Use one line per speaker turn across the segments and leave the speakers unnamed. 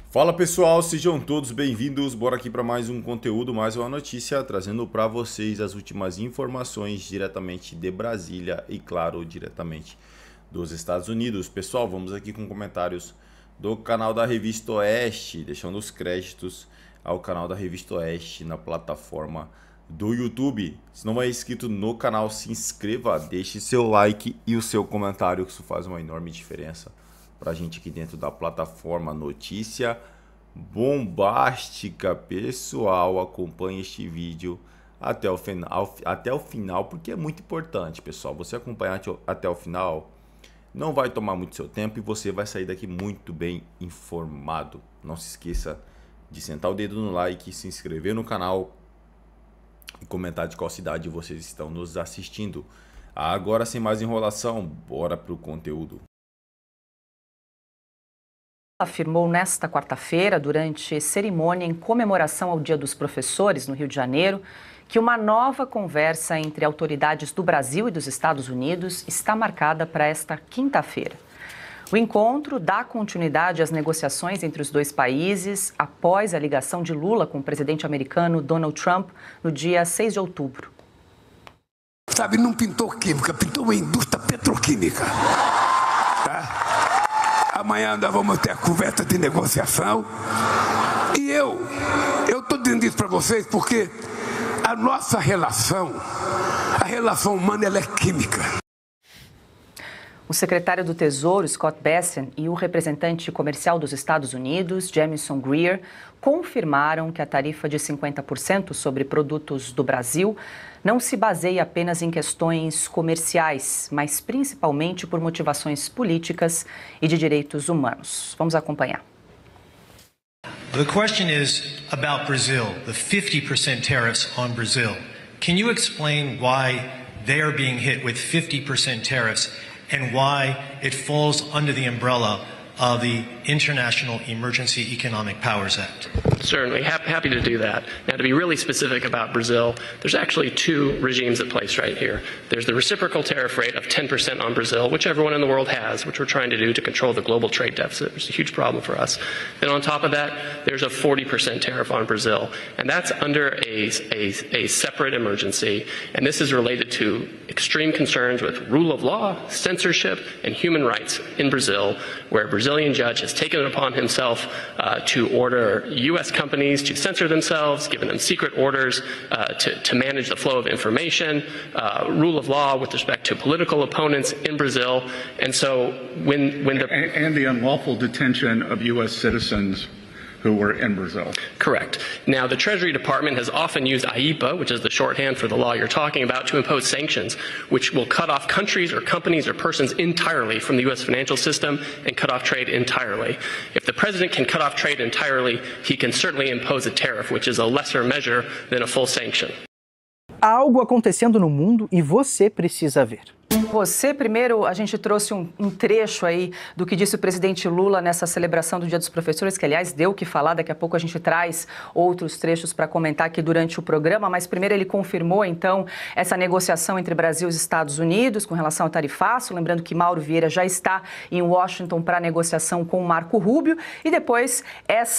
Fala pessoal, sejam todos bem-vindos. Bora aqui para mais um conteúdo, mais uma notícia, trazendo para vocês as últimas informações diretamente de Brasília e, claro, diretamente dos Estados Unidos. Pessoal, vamos aqui com comentários do canal da Revista Oeste, deixando os créditos ao canal da Revista Oeste na plataforma do YouTube. Se não é inscrito no canal, se inscreva, deixe seu like e o seu comentário, que isso faz uma enorme diferença pra gente aqui dentro da plataforma. Notícia bombástica, pessoal. Acompanhe este vídeo até o final, porque é muito importante, pessoal. Você acompanhar até o final não vai tomar muito seu tempo e você vai sair daqui muito bem informado. Não se esqueça de sentar o dedo no like, se inscrever no canal e comentar de qual cidade vocês estão nos assistindo. Agora, sem mais enrolação, bora pro conteúdo.
Afirmou nesta quarta-feira, durante cerimônia em comemoração ao Dia dos Professores no Rio de Janeiro, que uma nova conversa entre autoridades do Brasil e dos Estados Unidos está marcada para esta quinta-feira. O encontro dá continuidade às negociações entre os dois países após a ligação de Lula com o presidente americano Donald Trump no dia 6 de outubro.
Sabe, não pintou química, pintou uma indústria petroquímica. Tá? Amanhã nós vamos ter a conversa de negociação. E eu estou dizendo isso para vocês porque a nossa relação, a relação humana, ela é química.
O secretário do Tesouro, Scott Bessent, e o representante comercial dos Estados Unidos, Jamieson Greer, confirmaram que a tarifa de 50% sobre produtos do Brasil não se baseia apenas em questões comerciais, mas principalmente por motivações políticas e de direitos humanos. Vamos acompanhar.
The question is about Brazil, the 50% tariffs on Brazil. Can you explain why they are being hit with 50% tariffs and why it falls under the umbrella of the International Emergency Economic Powers Act?
Certainly, happy to do that. Now, to be really specific about Brazil, there's actually two regimes at place right here. There's the reciprocal tariff rate of 10% on Brazil, which everyone in the world has, which we're trying to do to control the global trade deficit, which is a huge problem for us. Then on top of that, there's a 40% tariff on Brazil, and that's under a separate emergency, and this is related to extreme concerns with rule of law, censorship, and human rights in Brazil, where a Brazilian judge has taken it upon himself to order U.S. companies to censor themselves, given them secret orders to manage the flow of information, rule of law with respect to political opponents in Brazil. And so when the...
And the unlawful detention of U.S. citizens who were in Brazil.
Correct. Now, the Treasury Department has often used IEEPA, which is the shorthand for the law you're talking about, to impose sanctions, which will cut off countries or companies or persons entirely from the U.S. financial system and cut off trade entirely. If the president can cut off trade entirely, he can certainly impose a tariff, which is a lesser measure than a full sanction.
Há algo acontecendo no mundo e você precisa ver.
Primeiro, a gente trouxe um trecho aí do que disse o presidente Lula nessa celebração do Dia dos Professores, que, aliás, deu o que falar. Daqui a pouco a gente traz outros trechos para comentar aqui durante o programa, mas primeiro ele confirmou, então, essa negociação entre Brasil e os Estados Unidos com relação ao tarifaço, lembrando que Mauro Vieira já está em Washington para a negociação com o Marco Rubio, e depois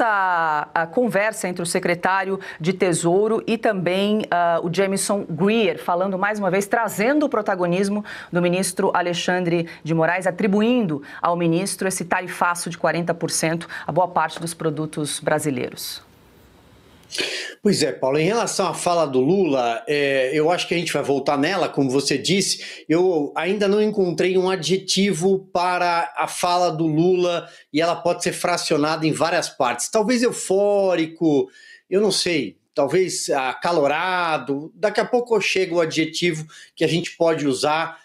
a conversa entre o secretário de Tesouro e também o Jamieson Greer, falando mais uma vez, trazendo o protagonismo do ministro Alexandre de Moraes, atribuindo ao ministro esse tarifaço de 40% a boa parte dos produtos brasileiros.
Pois é, Paulo, em relação à fala do Lula, eu acho que a gente vai voltar nela, como você disse. Eu ainda não encontrei um adjetivo para a fala do Lula e ela pode ser fracionada em várias partes. Talvez eufórico, eu não sei, talvez acalorado. Daqui a pouco chega o adjetivo que a gente pode usar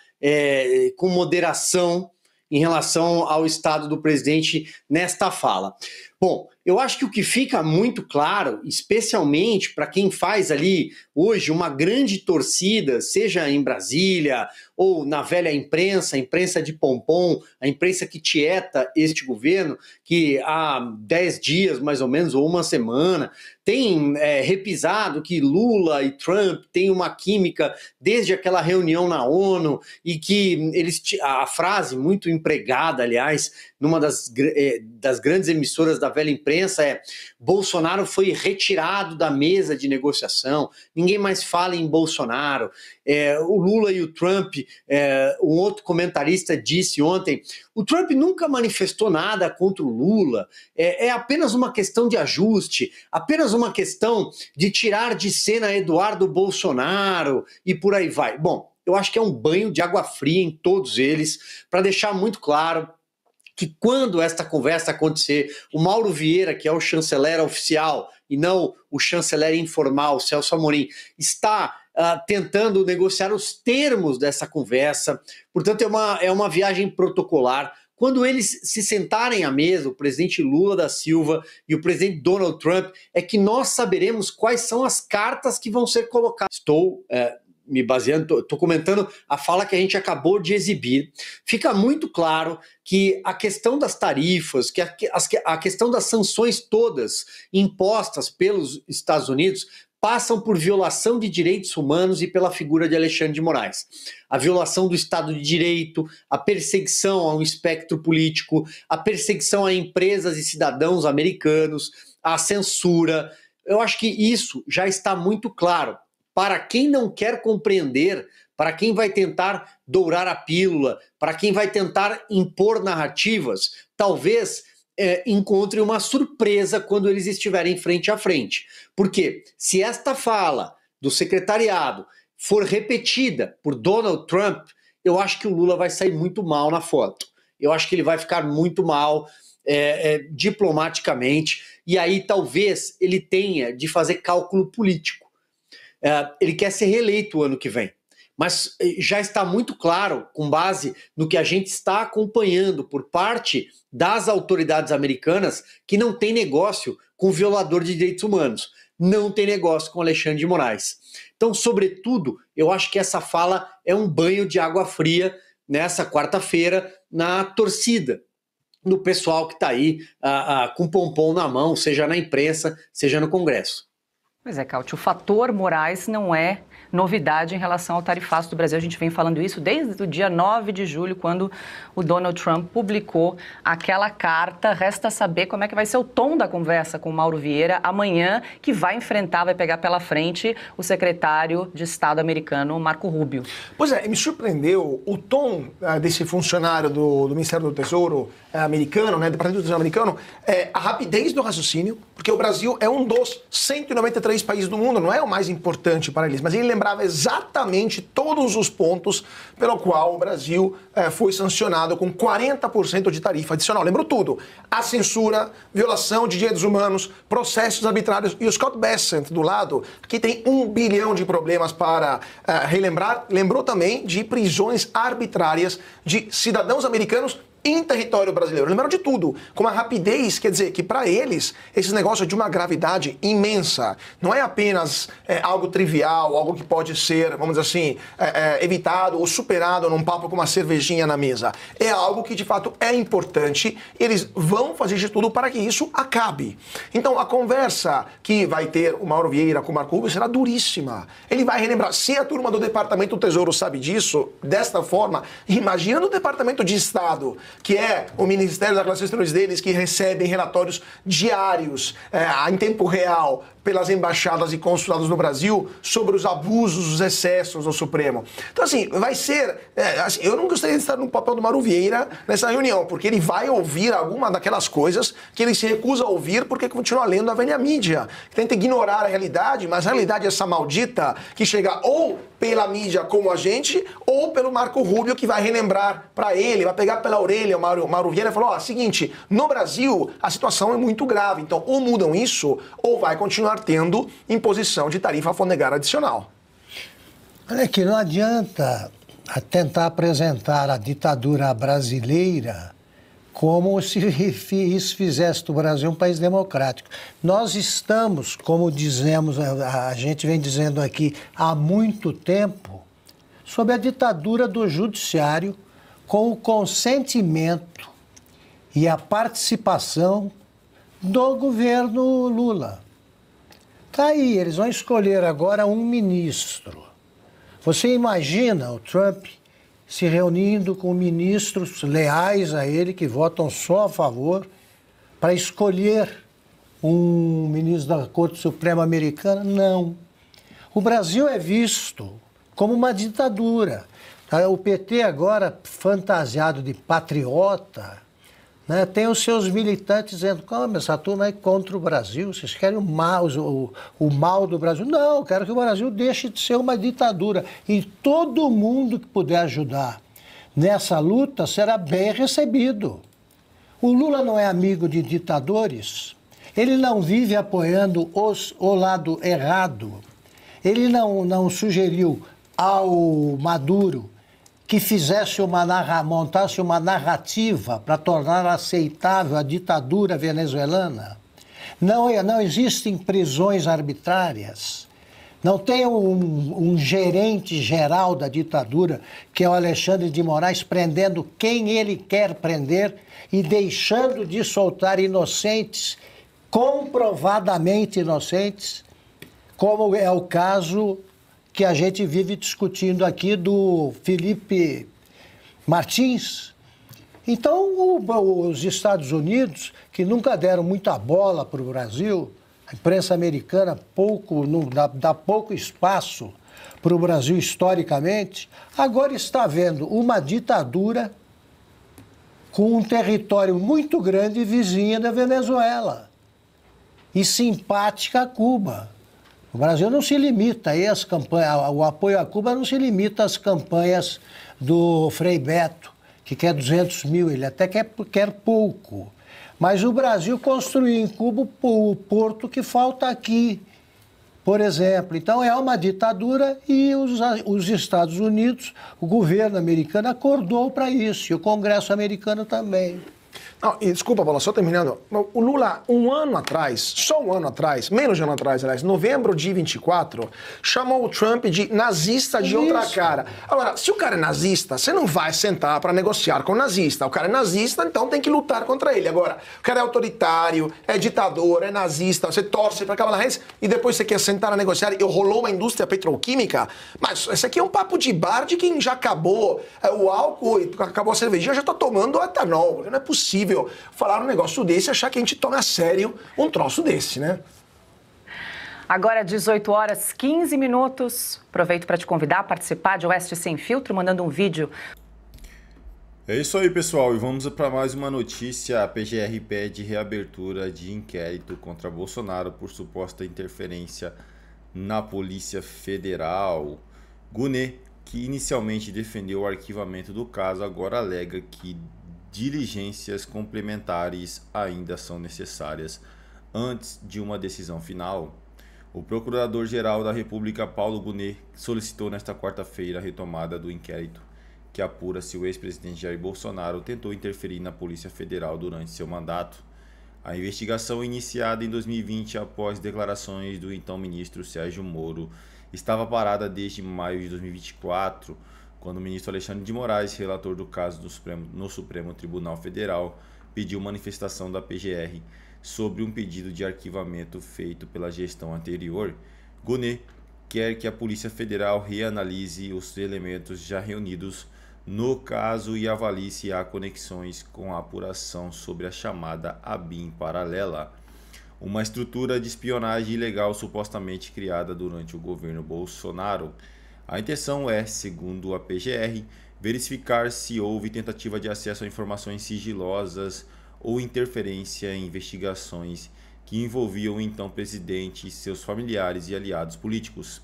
com moderação em relação ao estado do presidente nesta fala. Bom, eu acho que o que fica muito claro, especialmente para quem faz ali hoje uma grande torcida, seja em Brasília ou na velha imprensa, a imprensa de pompom, a imprensa que tieta este governo, que há 10 dias mais ou menos, ou uma semana, tem repisado que Lula e Trump têm uma química desde aquela reunião na ONU e que a frase muito empregada, aliás, numa das grandes emissoras da velha imprensa Bolsonaro foi retirado da mesa de negociação, ninguém mais fala em Bolsonaro. O Lula e o Trump, um outro comentarista disse ontem, o Trump nunca manifestou nada contra o Lula, é apenas uma questão de ajuste, apenas uma questão de tirar de cena Eduardo Bolsonaro e por aí vai. Bom, eu acho que é um banho de água fria em todos eles, para deixar muito claro que quando esta conversa acontecer, o Mauro Vieira, que é o chanceler oficial e não o chanceler informal, Celso Amorim, está tentando negociar os termos dessa conversa. Portanto, é uma viagem protocolar. Quando eles se sentarem à mesa, o presidente Lula da Silva e o presidente Donald Trump, é que nós saberemos quais são as cartas que vão ser colocadas. Estou me baseando, estou comentando a fala que a gente acabou de exibir. Fica muito claro que a questão das tarifas, que a questão das sanções todas impostas pelos Estados Unidos passam por violação de direitos humanos e pela figura de Alexandre de Moraes. A violação do Estado de Direito, a perseguição a um espectro político, a perseguição a empresas e cidadãos americanos, a censura. Eu acho que isso já está muito claro. Para quem não quer compreender, para quem vai tentar dourar a pílula, para quem vai tentar impor narrativas, talvez encontre uma surpresa quando eles estiverem frente a frente. Porque se esta fala do secretariado for repetida por Donald Trump, eu acho que o Lula vai sair muito mal na foto. Eu acho que ele vai ficar muito mal diplomaticamente, e aí talvez ele tenha de fazer cálculo político. Ele quer ser reeleito o ano que vem. Mas já está muito claro, com base no que a gente está acompanhando por parte das autoridades americanas, que não tem negócio com violador de direitos humanos, não tem negócio com Alexandre de Moraes. Então, sobretudo, eu acho que essa fala é um banho de água fria nessa quarta-feira na torcida, no pessoal que está aí com pompom na mão, seja na imprensa, seja no Congresso.
Pois é, Caute, o fator Moraes não é novidade em relação ao tarifaço do Brasil. A gente vem falando isso desde o dia 9 de julho, quando o Donald Trump publicou aquela carta. Resta saber como é que vai ser o tom da conversa com o Mauro Vieira amanhã, que vai pegar pela frente o secretário de Estado americano, Marco Rubio.
Pois é, me surpreendeu o tom desse funcionário do Ministério do Tesouro americano, né, do Departamento do Tesouro americano, a rapidez do raciocínio, porque o Brasil é um dos 193 países do mundo, não é o mais importante para eles, mas ele lembrava exatamente todos os pontos pelo qual o Brasil foi sancionado com 40% de tarifa adicional. Lembrou tudo. A censura, violação de direitos humanos, processos arbitrários e o Scott Bessent do lado, que tem 1 bilhão de problemas para relembrar, lembrou também de prisões arbitrárias de cidadãos americanos em território brasileiro. Lembraram de tudo, com uma rapidez, quer dizer, que para eles, esse negócio é de uma gravidade imensa. Não é apenas algo trivial, algo que pode ser, vamos dizer assim, evitado ou superado num papo com uma cervejinha na mesa. É algo que, de fato, é importante. Eles vão fazer de tudo para que isso acabe. Então, a conversa que vai ter o Mauro Vieira com o Marco Rubio será duríssima. Ele vai relembrar, se a turma do Departamento do Tesouro sabe disso, desta forma, imagina no Departamento de Estado, que é o Ministério das Relações Exteriores deles, que recebem relatórios diários, em tempo real, pelas embaixadas e consulados no Brasil sobre os abusos, os excessos do Supremo. Então, assim, vai ser... eu não gostaria de estar no papel do Mauro Vieira nessa reunião, porque ele vai ouvir alguma daquelas coisas que ele se recusa a ouvir porque continua lendo a velha mídia, que tenta ignorar a realidade, mas a realidade é essa maldita que chega ou pela mídia como a gente, ou pelo Marco Rubio, que vai relembrar para ele, vai pegar pela orelha o Mauro Vieira e falar, seguinte, no Brasil a situação é muito grave, então ou mudam isso, ou vai continuar tendo imposição de tarifa alfandegária adicional.
Olha que não adianta tentar apresentar a ditadura brasileira como se isso fizesse do Brasil um país democrático. Nós estamos, como dizemos, a gente vem dizendo aqui há muito tempo, sob a ditadura do judiciário, com o consentimento e a participação do governo Lula. Tá aí, eles vão escolher agora um ministro. Você imagina o Trump se reunindo com ministros leais a ele, que votam só a favor, para escolher um ministro da Corte Suprema Americana? Não. O Brasil é visto como uma ditadura. O PT agora, fantasiado de patriota, né, tem os seus militantes dizendo: como essa turma é contra o Brasil, vocês querem o mal do Brasil. Não, eu quero que o Brasil deixe de ser uma ditadura. E todo mundo que puder ajudar nessa luta será bem recebido. O Lula não é amigo de ditadores, ele não vive apoiando o lado errado, ele não sugeriu ao Maduro que montasse uma narrativa para tornar aceitável a ditadura venezuelana. Não existem prisões arbitrárias. Não tem um gerente geral da ditadura, que é o Alexandre de Moraes, prendendo quem ele quer prender e deixando de soltar inocentes, comprovadamente inocentes, como é o caso que a gente vive discutindo aqui do Felipe Martins. Então, os Estados Unidos, que nunca deram muita bola para o Brasil, a imprensa americana dá pouco espaço para o Brasil historicamente, agora está vendo uma ditadura com um território muito grande vizinha da Venezuela e simpática a Cuba. O Brasil não se limita aí às campanhas, o apoio a Cuba não se limita às campanhas do Frei Beto, que quer 200 mil, ele até quer pouco. Mas o Brasil construiu em Cuba o porto que falta aqui, por exemplo. Então é uma ditadura e os Estados Unidos, o governo americano acordou para isso, e o Congresso americano também.
Não, e desculpa, Paulo, só terminando. O Lula, só um ano atrás, menos de um ano atrás, aliás, novembro de 24, chamou o Trump de nazista de outra cara. Agora, se o cara é nazista, você não vai sentar para negociar com o nazista. O cara é nazista, então tem que lutar contra ele. Agora, o cara é autoritário, é ditador, é nazista, você torce para Kamala Harris e depois você quer sentar a negociar e rolou uma indústria petroquímica. Mas esse aqui é um papo de bar de quem já acabou o álcool, acabou a cervejinha, já tá tomando etanol. Não é possível falar um negócio desse e achar que a gente toma a sério um troço desse, né?
Agora, 18 horas 15 minutos. Aproveito para te convidar a participar de Oeste Sem Filtro, mandando um vídeo.
É isso aí, pessoal. E vamos para mais uma notícia. A PGR pede reabertura de inquérito contra Bolsonaro por suposta interferência na Polícia Federal. Gunê, que inicialmente defendeu o arquivamento do caso, agora alega que diligências complementares ainda são necessárias antes de uma decisão final. O Procurador-Geral da República, Paulo Gunê, solicitou nesta quarta-feira a retomada do inquérito que apura se o ex-presidente Jair Bolsonaro tentou interferir na Polícia Federal durante seu mandato. A investigação, iniciada em 2020 após declarações do então ministro Sérgio Moro, estava parada desde maio de 2024, quando o ministro Alexandre de Moraes, relator do caso no Supremo Tribunal Federal, pediu manifestação da PGR sobre um pedido de arquivamento feito pela gestão anterior. Gunê quer que a Polícia Federal reanalise os elementos já reunidos no caso e avalie se há conexões com a apuração sobre a chamada ABIN paralela, uma estrutura de espionagem ilegal supostamente criada durante o governo Bolsonaro. A intenção é, segundo a PGR, verificar se houve tentativa de acesso a informações sigilosas ou interferência em investigações que envolviam o então presidente, seus familiares e aliados políticos.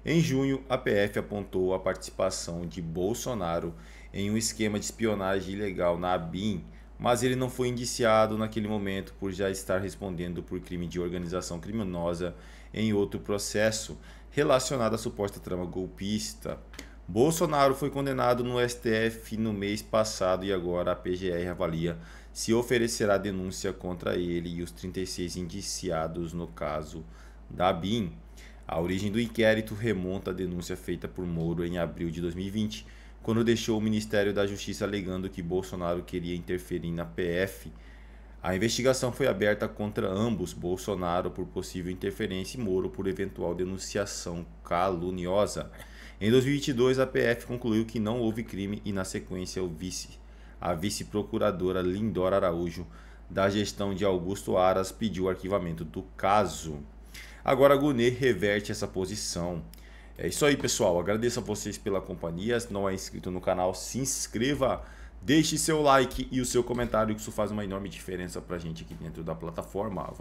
Em junho, a PF apontou a participação de Bolsonaro em um esquema de espionagem ilegal na ABIN, mas ele não foi indiciado naquele momento por já estar respondendo por crime de organização criminosa em outro processo relacionado à suposta trama golpista. Bolsonaro foi condenado no STF no mês passado e agora a PGR avalia se oferecerá denúncia contra ele e os 36 indiciados no caso da ABIN. A origem do inquérito remonta à denúncia feita por Moro em abril de 2020, quando deixou o Ministério da Justiça alegando que Bolsonaro queria interferir na PF. A investigação foi aberta contra ambos, Bolsonaro por possível interferência e Moro por eventual denunciação caluniosa. Em 2022, a PF concluiu que não houve crime e, na sequência, a vice-procuradora Lindora Araújo, da gestão de Augusto Aras, pediu o arquivamento do caso. Agora, Gunê reverte essa posição. É isso aí, pessoal. Agradeço a vocês pela companhia. Se não é inscrito no canal, se inscreva. Deixe seu like e o seu comentário, que isso faz uma enorme diferença pra gente aqui dentro da plataforma.